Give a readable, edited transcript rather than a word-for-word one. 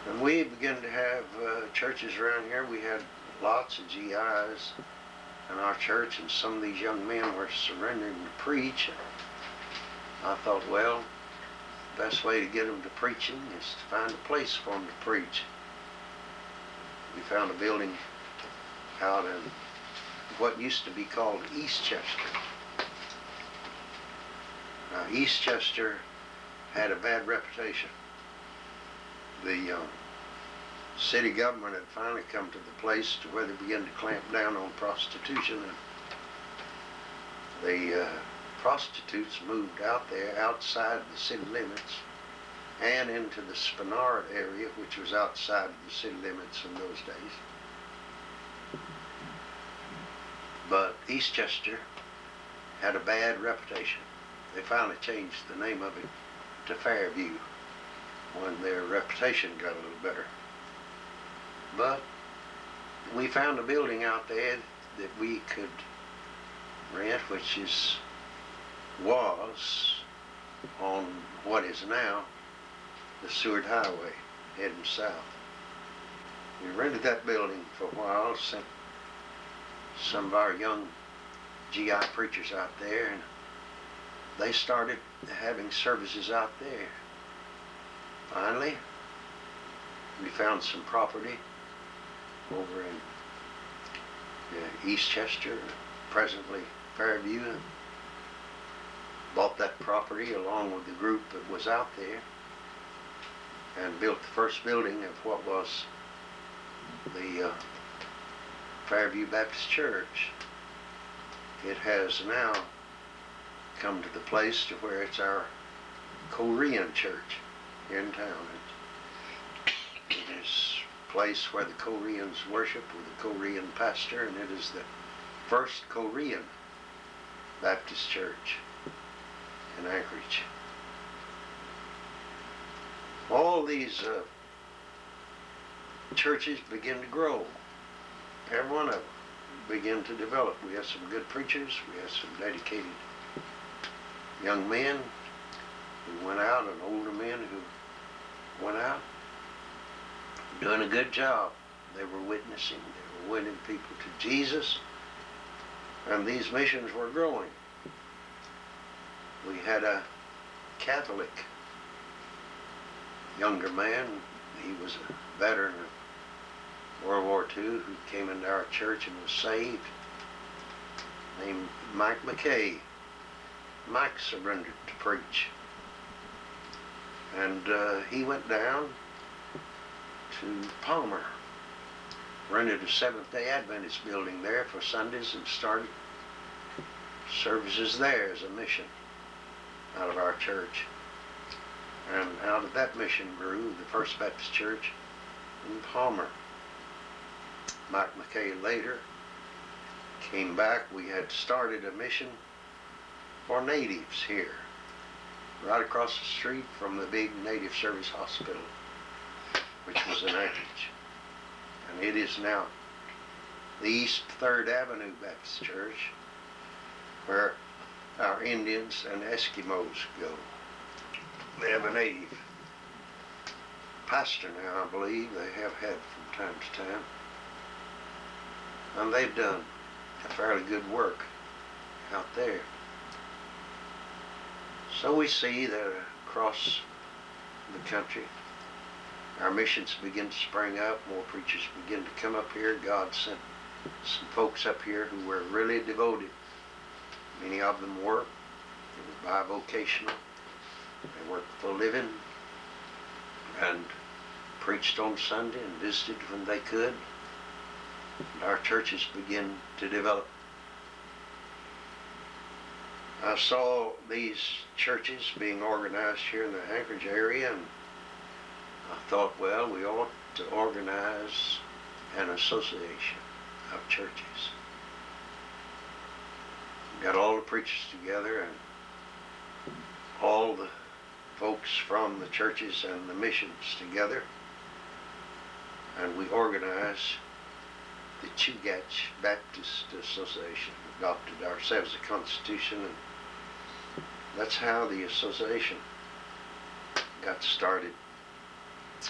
And we began to have churches around here. We had lots of GIs in our church, and some of these young men were surrendering to preach. I thought, well, the best way to get them to preaching is to find a place for them to preach. We found a building out in what used to be called Eastchester. Now, Eastchester had a bad reputation. The city government had finally come to the place to where they began to clamp down on prostitution, and the prostitutes moved out there outside the city limits and into the Spinard area, which was outside of the city limits in those days. But Eastchester had a bad reputation. They finally changed the name of it to Fairview when their reputation got a little better. But we found a building out there that we could rent, which was on what is now the Seward Highway heading south. We rented that building for a while, sent some of our young GI preachers out there, and they started having services out there. Finally, we found some property over in Eastchester, presently Fairview, and bought that property along with the group that was out there and built the first building of what was the Fairview Baptist Church. It has now come to the place to where it's our Korean church here in town. It is a place where the Koreans worship with a Korean pastor, and it is the first Korean Baptist church in Anchorage. All these churches begin to grow. Every one of them begin to develop. We have some good preachers. We have some dedicated young men who went out, and older men who went out, doing a good job. They were witnessing. They were winning people to Jesus, and these missions were growing. We had a Catholic younger man. He was a veteran of World War II who came into our church and was saved, named Mike McKay. Mike surrendered to preach, and he went down to Palmer, rented a Seventh-day Adventist building there for Sundays, and started services there as a mission out of our church. And out of that mission grew the First Baptist Church in Palmer. Mike McKay later came back. We had started a mission for natives here, right across the street from the big Native Service Hospital, which was in Anchorage. And it is now the East 3rd Avenue Baptist Church, where our Indians and Eskimos go. They have a native pastor now, I believe. They have had from time to time. And they've done a fairly good work out there. So we see that across the country, our missions begin to spring up. More preachers begin to come up here. God sent some folks up here who were really devoted. Many of them were. It was bivocational. They worked for a living and preached on Sunday and visited when they could. And our churches begin to develop. I saw these churches being organized here in the Anchorage area, and I thought, well, we ought to organize an association of churches. Got all the preachers together and all the folks from the churches and the missions together, and we organized the Chugach Baptist Association. Adopted ourselves a constitution, and that's how the association got started.